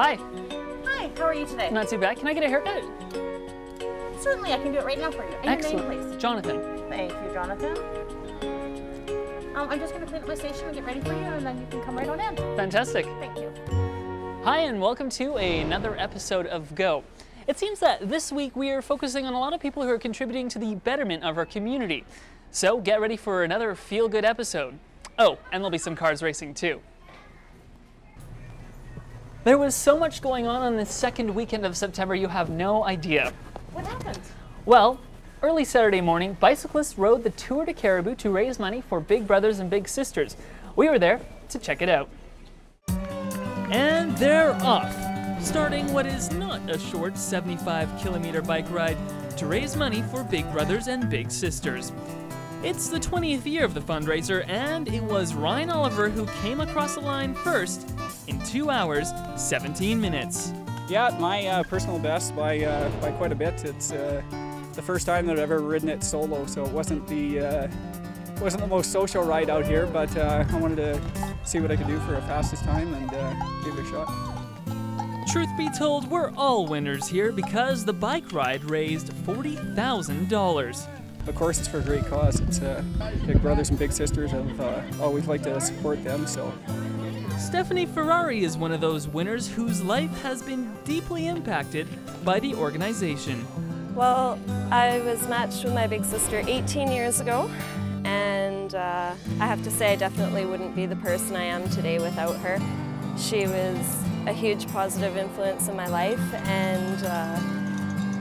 Hi. Hi, how are you today? Not too bad. Can I get a haircut? Certainly, I can do it right now for you. And Excellent. your name, please. Jonathan. Thank you, Jonathan. I'm just going to clean up my station and get ready for you, and then you can come right on in. Fantastic. Thank you. Hi, and welcome to another episode of Go. It seems that this week we are focusing on a lot of people who are contributing to the betterment of our community. So get ready for another feel-good episode. Oh, and there'll be some cars racing too. There was so much going on this second weekend of September, you have no idea. What happened? Well, early Saturday morning, bicyclists rode the Tour De Cariboo to raise money for Big Brothers and Big Sisters. We were there to check it out. And they're off, starting what is not a short 75-kilometer bike ride to raise money for Big Brothers and Big Sisters. It's the 20th year of the fundraiser, and it was Ryan Oliver who came across the line first in 2 hours, 17 minutes. Yeah, my personal best by quite a bit. It's the first time that I've ever ridden it solo, so it wasn't the most social ride out here, but I wanted to see what I could do for a fastest time and give it a shot. Truth be told, we're all winners here because the bike ride raised $40,000. Of course, it's for a great cause. It's Big Brothers and Big Sisters. I've always liked to support them, so. Stephanie Ferarri is one of those winners whose life has been deeply impacted by the organization. Well, I was matched with my big sister 18 years ago, and I have to say I definitely wouldn't be the person I am today without her. She was a huge positive influence in my life, and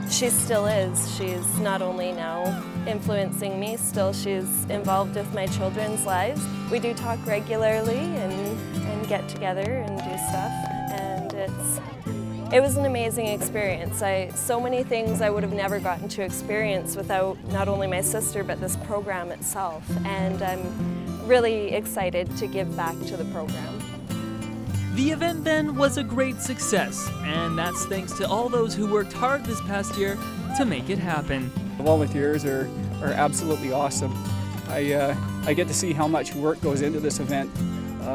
she still is. She's not only now influencing me, still she's involved with my children's lives. We do talk regularly and get together and do stuff, and it was an amazing experience. So many things I would have never gotten to experience without not only my sister but this program itself, and I'm really excited to give back to the program. The event then was a great success, and that's thanks to all those who worked hard this past year to make it happen. The volunteers are absolutely awesome. I get to see how much work goes into this event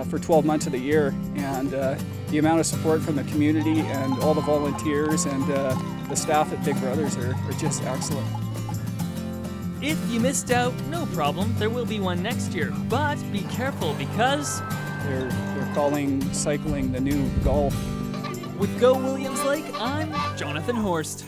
for 12 months of the year, and the amount of support from the community and all the volunteers and the staff at Big Brothers are just excellent. If you missed out, no problem, there will be one next year, but be careful because They're calling cycling the new golf. with Go Williams Lake, I'm Jonathan Horst.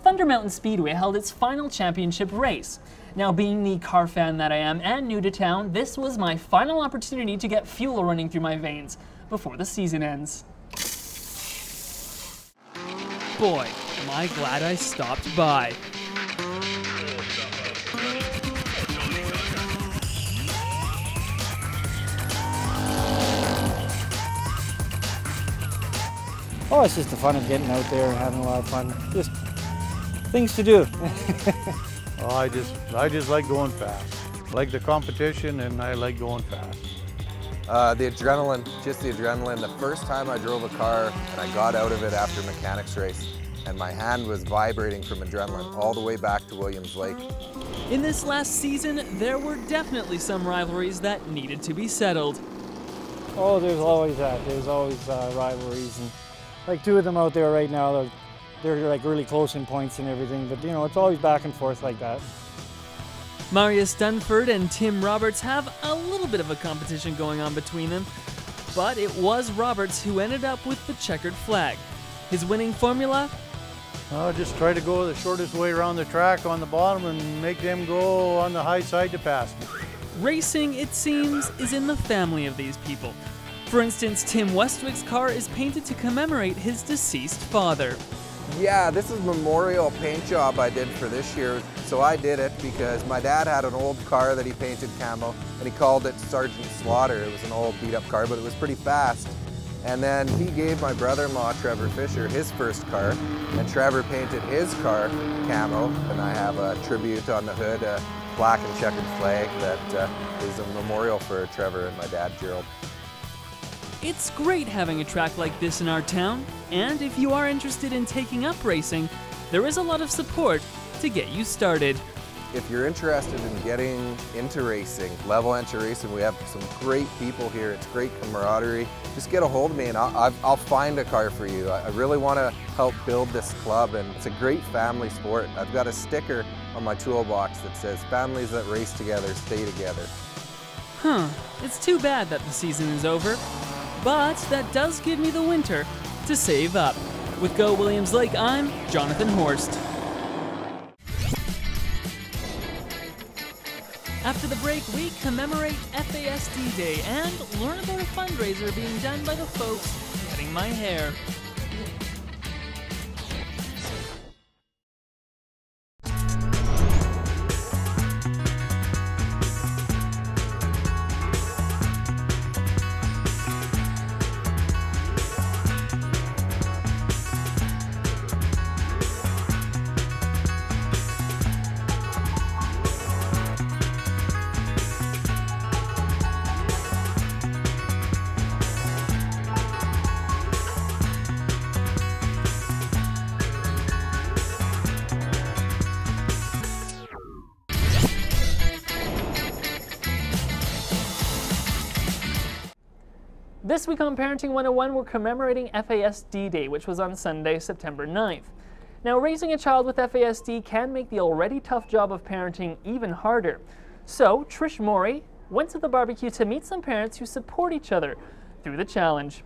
Thunder Mountain Speedway held its final championship race. Now, being the car fan that I am and new to town, this was my final opportunity to get fuel running through my veins before the season ends. Boy, am I glad I stopped by. Oh, it's just the fun of getting out there and having a lot of fun. Just things to do. Oh, I just like going fast. I like the competition, and I like going fast. The adrenaline, just the adrenaline. The first time I drove a car and I got out of it after mechanics race, and my hand was vibrating from adrenaline all the way back to Williams Lake. In this last season, there were definitely some rivalries that needed to be settled. Oh, there's always that. There's always rivalries, and like two of them out there right now, they're like really close in points and everything, but you know, it's always back and forth like that. Marius Dunford and Tim Roberts have a little bit of a competition going on between them, but it was Roberts who ended up with the checkered flag. His winning formula? Just try to go the shortest way around the track on the bottom and make them go on the high side to pass me. Racing, it seems, is in the family of these people. For instance, Tim Westwick's car is painted to commemorate his deceased father. Yeah, this is a memorial paint job I did for this year. So I did it because my dad had an old car that he painted camo, and he called it Sergeant Slaughter. It was an old beat up car, but it was pretty fast. And then he gave my brother-in-law, Trevor Fisher, his first car, and Trevor painted his car camo, and I have a tribute on the hood, a black and checkered flag that is a memorial for Trevor and my dad, Gerald. It's great having a track like this in our town, and if you are interested in taking up racing, there is a lot of support to get you started. If you're interested in getting into racing, level entry racing, we have some great people here. It's great camaraderie. Just get a hold of me and I'll find a car for you. I really want to help build this club, and it's a great family sport. I've got a sticker on my toolbox that says, "Families that race together stay together." Huh, it's too bad that the season is over, but that does give me the winter to save up. With Go Williams Lake, I'm Jonathan Horst. After the break, we commemorate FASD Day and learn about a fundraiser being done by the folks cutting my hair. This week on Parenting 101, we're commemorating FASD Day, which was on Sunday, September 9th. Now, raising a child with FASD can make the already tough job of parenting even harder. So, Trish Morey went to the barbecue to meet some parents who support each other through the challenge.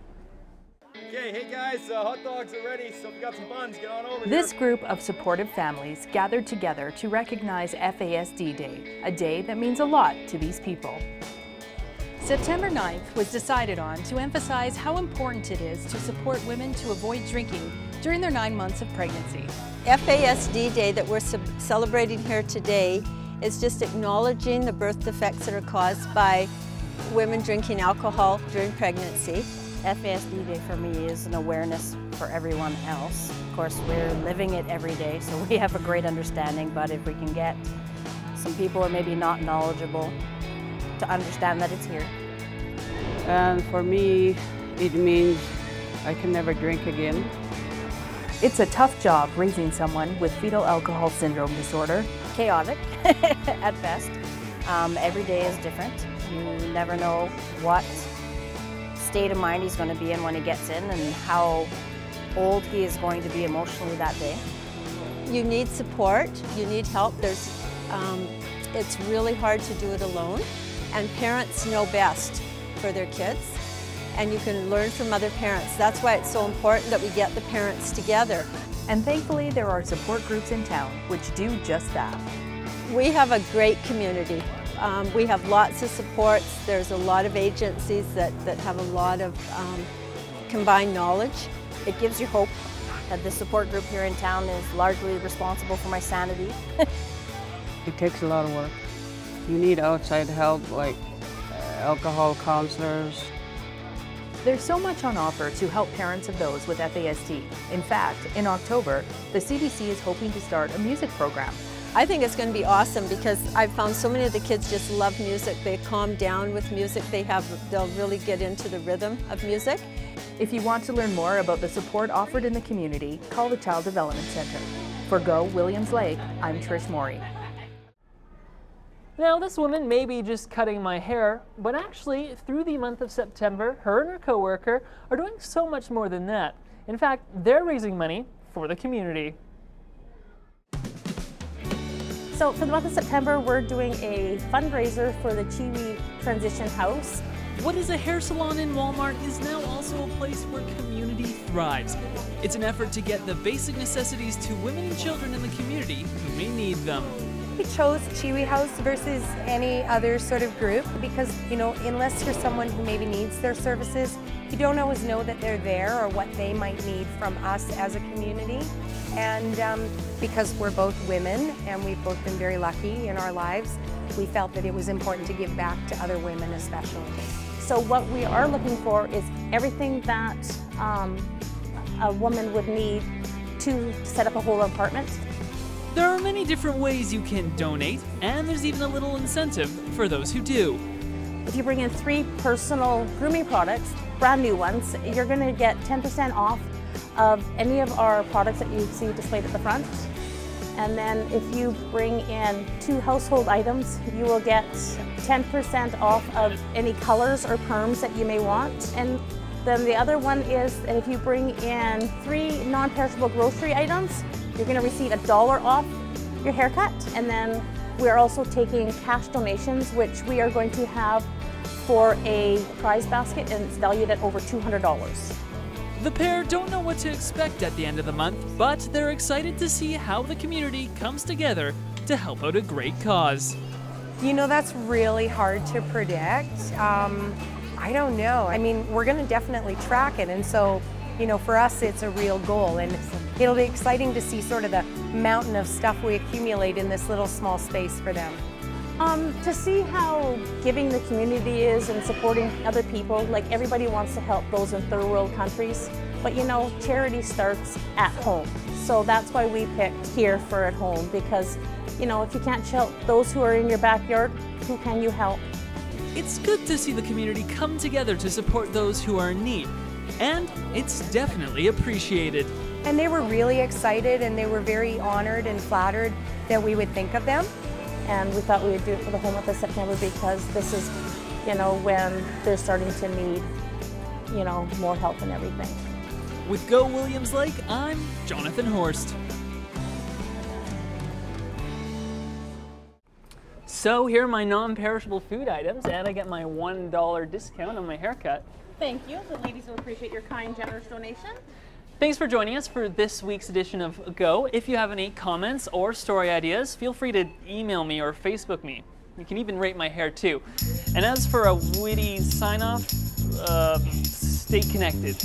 Okay, hey guys, hot dogs are ready, so if you got some buns, get on over This here. group of supportive families gathered together to recognize FASD Day, a day that means a lot to these people. September 9th was decided on to emphasize how important it is to support women to avoid drinking during their 9 months of pregnancy. FASD Day that we're celebrating here today is just acknowledging the birth defects that are caused by women drinking alcohol during pregnancy. FASD Day for me is an awareness for everyone else. Of course, we're living it every day, so we have a great understanding, but if we can get some people who are maybe not knowledgeable to understand that it's here. And for me, it means I can never drink again. It's a tough job raising someone with fetal alcohol syndrome disorder. Chaotic at best. Every day is different. You never know what state of mind he's going to be in when he gets in and how old he is going to be emotionally that day. You need support, you need help. It's really hard to do it alone, and parents know best for their kids, and you can learn from other parents. That's why it's so important that we get the parents together. And thankfully there are support groups in town which do just that. We have a great community. We have lots of supports. There's a lot of agencies that have a lot of combined knowledge. It gives you hope that the support group here in town is largely responsible for my sanity. It takes a lot of work. You need outside help like alcohol counselors. There's so much on offer to help parents of those with FASD. In fact, in October, the CDC is hoping to start a music program. I think it's going to be awesome because I've found so many of the kids just love music. They calm down with music. They'll really get into the rhythm of music. If you want to learn more about the support offered in the community, call the Child Development Center. For Go Williams Lake, I'm Trish Morey. Now, this woman may be just cutting my hair, but actually, through the month of September, her and her coworker are doing so much more than that. In fact, they're raising money for the community. So for the month of September, we're doing a fundraiser for the Chiwi Transition House. What is a hair salon in Walmart is now also a place where community thrives. It's an effort to get the basic necessities to women and children in the community who may need them. We chose Chiwi House versus any other sort of group because, you know, unless you're someone who maybe needs their services, you don't always know that they're there or what they might need from us as a community. And because we're both women and we've both been very lucky in our lives, we felt that it was important to give back to other women especially. So what we are looking for is everything that a woman would need to set up a whole apartment. There are many different ways you can donate, and there's even a little incentive for those who do. If you bring in 3 personal grooming products, brand new ones, you're going to get 10% off of any of our products that you see displayed at the front. And then if you bring in 2 household items, you will get 10% off of any colors or perms that you may want. And then the other one is that if you bring in 3 non-perishable grocery items, you're going to receive $1 off your haircut. And then we're also taking cash donations, which we are going to have for a prize basket, and it's valued at over $200. The pair don't know what to expect at the end of the month, but they're excited to see how the community comes together to help out a great cause. You know, that's really hard to predict. I don't know. I mean, we're going to definitely track it, and so, you know, for us it's a real goal, and it'll be exciting to see sort of the mountain of stuff we accumulate in this little small space for them. To see how giving the community is and supporting other people, like everybody wants to help those in third world countries, but you know, charity starts at home. So that's why we picked here for at home, because you know, if you can't help those who are in your backyard, who can you help? It's good to see the community come together to support those who are in need, and it's definitely appreciated. And they were really excited, and they were very honored and flattered that we would think of them. And we thought we would do it for the whole month of September, because this is, you know, when they're starting to need, you know, more help and everything. With Go Williams Lake, I'm Jonathan Horst. So here are my non-perishable food items, and I get my $1 discount on my haircut. Thank you. The ladies will appreciate your kind, generous donation. Thanks for joining us for this week's edition of Go. If you have any comments or story ideas, feel free to email me or Facebook me. You can even rate my hair too. And as for a witty sign-off, stay connected.